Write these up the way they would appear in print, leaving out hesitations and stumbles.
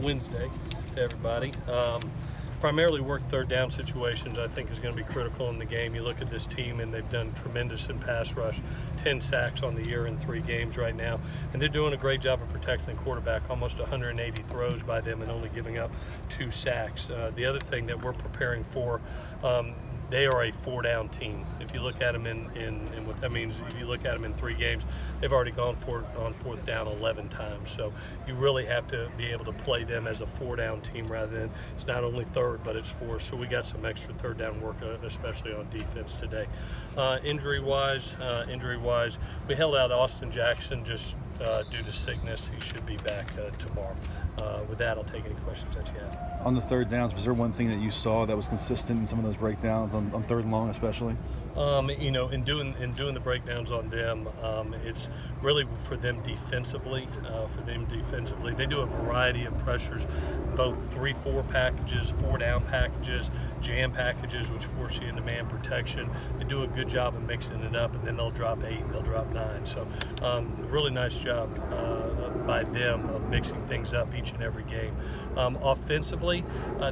Wednesday to everybody. Primarily work third down situations, I think, is going to be critical in the game. You look at this team, and they've done tremendous in pass rush, 10 sacks on the year in 3 games right now, and they're doing a great job of protecting the quarterback, almost 180 throws by them and only giving up 2 sacks. The other thing that we're preparing for, they are a 4-down team. If you look at them in what that means, if you look at them in 3 games, they've already gone for it on 4th down 11 times. So you really have to be able to play them as a 4-down team rather than it's not only 3rd, but it's 4th. So we got some extra 3rd down work, especially on defense today. Injury-wise, we held out Austin Jackson just due to sickness. He should be back tomorrow. With that, I'll take any questions that you have. On the 3rd downs, was there one thing that you saw that was consistent in some of those breakdowns on 3rd and long, especially? In doing the breakdowns on them, it's really for them defensively. They do a variety of pressures, both 3-4 packages, 4-down packages, jam packages, which force you into man protection. They do a good job of mixing it up, and then they'll drop 8 and they'll drop 9. So, really nice job by them of mixing things up each and every game. Offensively,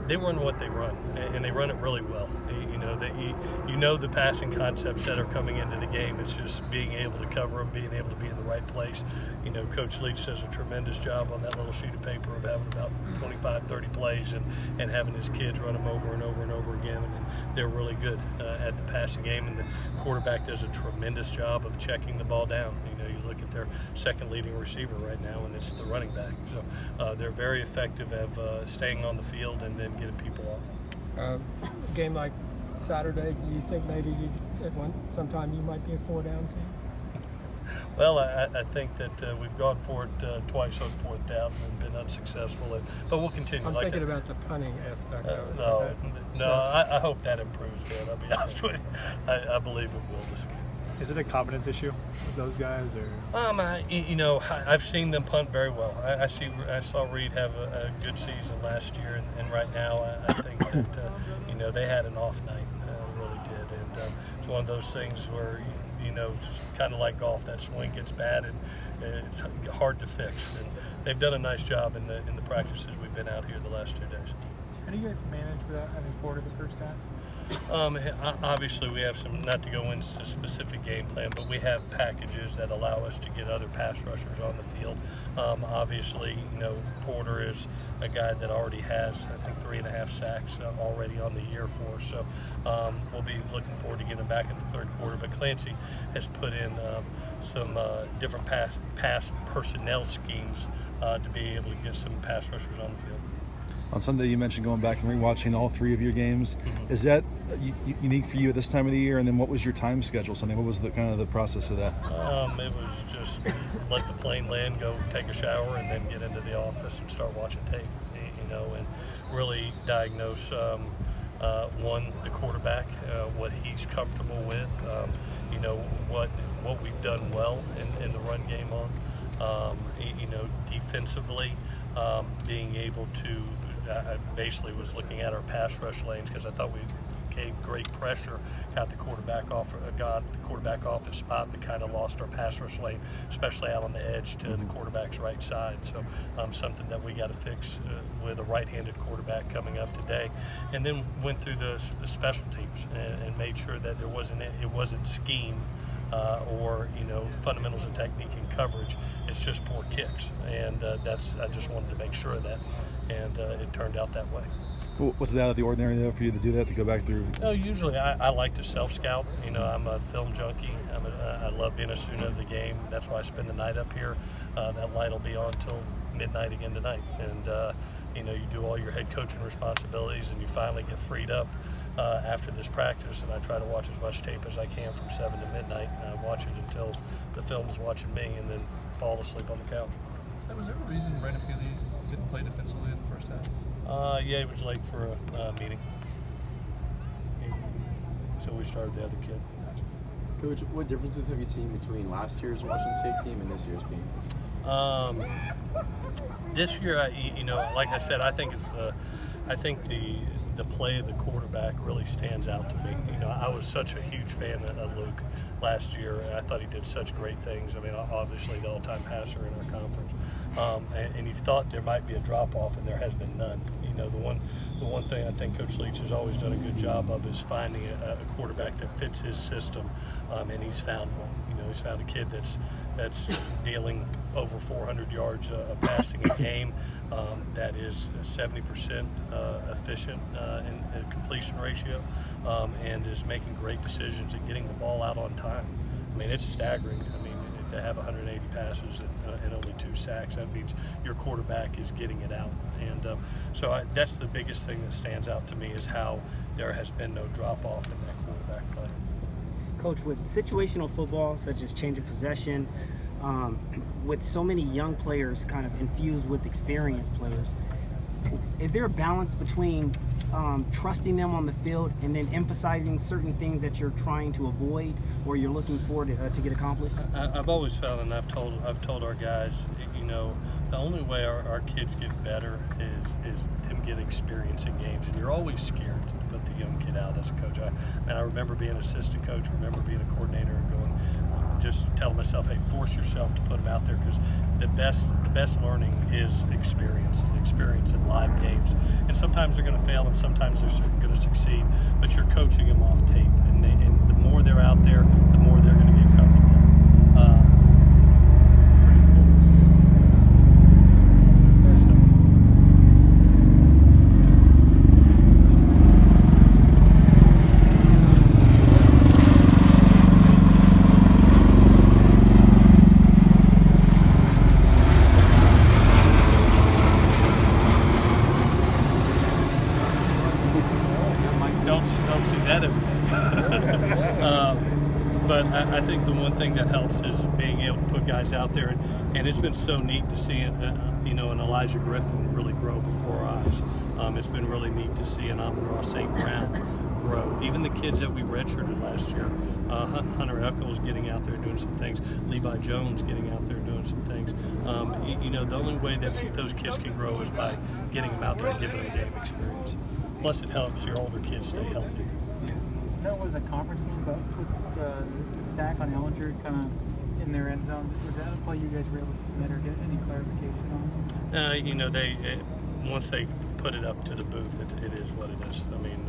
they run what they run, and they run it really well. You know the passing concepts that are coming into the game. It's just being able to cover them, being able to be in the right place. Coach Leach does a tremendous job on that little sheet of paper of having about 25, 30 plays and having his kids run them over and over and over again. And they're really good at the passing game, and the quarterback does a tremendous job of checking the ball down. You look at their 2nd leading receiver right now, and it's the running back. So they're very effective at staying on the field and then getting people off. A game like Saturday, do you think maybe sometime you might be a 4-down team? Well, I think that we've gone for it twice on 4th down and been unsuccessful, but we'll continue. I'm thinking about the punting aspect of it. I hope that improves, Dan. I'll be honest with you. I believe it will this week. Is it a confidence issue with those guys, or? I've seen them punt very well. I saw Reed have a good season last year, and right now I think that they had an off night, really did, and it's one of those things where kind of like golf, that swing gets bad and it's hard to fix. And they've done a nice job in the practices we've been out here the last 2 days. How do you guys manage without having Porter the first half? Obviously, we have some, not to go into specific game plan, but we have packages that allow us to get other pass rushers on the field. Obviously, Porter is a guy that already has, I think, 3.5 sacks already on the year for us. So we'll be looking forward to getting him back in the 3rd quarter. But Clancy has put in some different pass personnel schemes to be able to get some pass rushers on the field. On Sunday, you mentioned going back and rewatching all 3 of your games. Mm-hmm. Is that unique for you at this time of the year? And then what was your time schedule Sunday? What was the kind of the process of that? It was just let the plane land, go take a shower, and then get into the office and start watching tape, and really diagnose, one, the quarterback, what he's comfortable with, what we've done well in the run game on, defensively, being able to, I basically was looking at our pass rush lanes because I thought we gave great pressure, got the quarterback off his spot, but kind of lost our pass rush lane, especially out on the edge to the quarterback's right side. So something that we got to fix with a right-handed quarterback coming up today. And then went through the special teams and made sure that it wasn't scheme or fundamentals and technique and coverage. It's just poor kicks, and I just wanted to make sure of that, and it turned out that way. Was it out of the ordinary though for you to do that, to go back through? No, usually I like to self-scout. I'm a film junkie. I love being a student of the game. That's why I spend the night up here. That light will be on till midnight again tonight, and you do all your head coaching responsibilities, and you finally get freed up after this practice, and I try to watch as much tape as I can from 7 to midnight, and I watch it until the film's watching me, and then fall asleep on the couch. Was there a reason Brandon Peely didn't play defensively in the first half? Yeah, he was late for a meeting. So we started the other kid. Coach, what differences have you seen between last year's Washington State team and this year's team? This year, like I said, I think it's I think the play of the quarterback really stands out to me. You know, I was such a huge fan of Luke last year. I thought he did such great things. I mean, obviously the all-time passer in our conference. And you thought there might be a drop-off, and there has been none. You know, the one thing I think Coach Leach has always done a good job of is finding a quarterback that fits his system, and he's found one. You know, he's found a kid that's dealing over 400 yards of passing a game, that is 70% efficient in completion ratio, and is making great decisions and getting the ball out on time. I mean, it's staggering. I mean, to have 180 passes and only 2 sacks, that means your quarterback is getting it out. And so that's the biggest thing that stands out to me, is how there has been no drop-off in that quarterback play. Coach, with situational football, such as change of possession, with so many young players kind of infused with experienced players, is there a balance between trusting them on the field and then emphasizing certain things that you're trying to avoid or you're looking for to get accomplished? I've always felt, and I've told our guys, you know, the only way our kids get better is them get experience in games, and you're always scared to put the young kid out as a coach. I remember being an assistant coach, remember being a coordinator, and going, just telling myself, hey, force yourself to put them out there, because the best learning is experience in live games. And sometimes they're going to fail, and sometimes they're going to succeed, but you're coaching them off tape, and the more they're out there, the more they're going to get comfortable. Pretty cool. First up. Don't see that every day. But I think the one thing that helps is being able to put guys out there, and it's been so neat to see it, you know, an Elijah Griffin really grow before our eyes. It's been really neat to see an Amon-Ra St. Brown grow. Even the kids that we redshirted last year, Hunter Echols getting out there doing some things, Levi Jones getting out there doing some things. You know, the only way that those kids can grow is by getting them out there and giving them game experience. Plus, it helps your older kids stay healthy. That was a conference game, but with the sack on Ellinger kind of in their end zone, was that a play you guys were able to submit or get any clarification on? You know, once they put it up to the booth, it is what it is. I mean,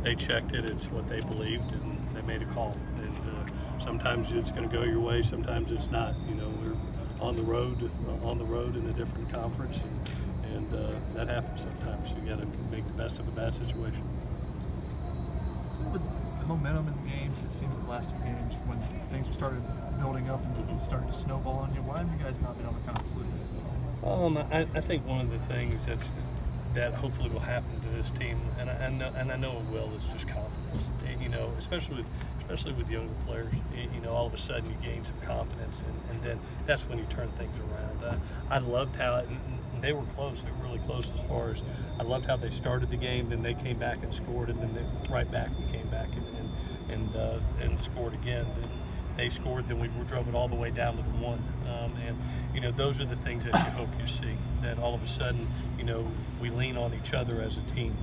they checked it. It's what they believed, and they made a call. And sometimes it's going to go your way, sometimes it's not. You know, we're on the road in a different conference, and that happens sometimes. You got to make the best of a bad situation. With the momentum in the games, it seems the last 2 games, when things started building up and started to snowball on you, why have you guys not been able to kind of flip it? I think one of the things that hopefully will happen to this team, and I know it will, is just confidence. You know, especially with younger players. You know, all of a sudden you gain some confidence, and then that's when you turn things around. I loved how and they were close. They were really close as far as I loved how they started the game. Then they came back and scored, and then right back we came back and scored again. Then they scored. Then we drove it all the way down to the 1. And you know, those are the things that you hope you see. That all of a sudden, you know, we lean on each other as a team.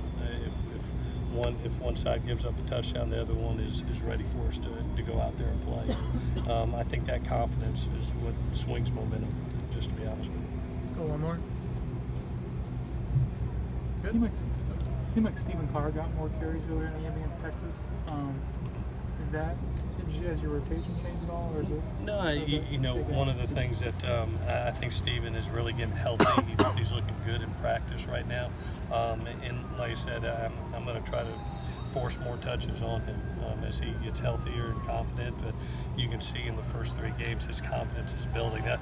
If one side gives up a touchdown, the other one is ready for us to go out there and play. I think that confidence is what swings momentum, just to be honest with you. Go one more. Seemed like Stephen Carr got more carries earlier in the game against Texas. Is that, has your rotation changed at all, or is it? No, you know, one of the things that I think Steven is really getting healthy. He's looking good in practice right now. And like I said, I'm going to try to force more touches on him as he gets healthier and confident. But you can see in the first 3 games his confidence is building. That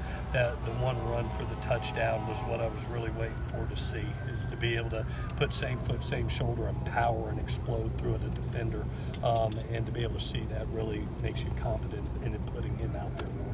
the one run for the touchdown was what I was really waiting for to see, is to be able to put same foot, same shoulder, and power and explode through it a defender. And to be able to see that really makes you confident in putting him out there more.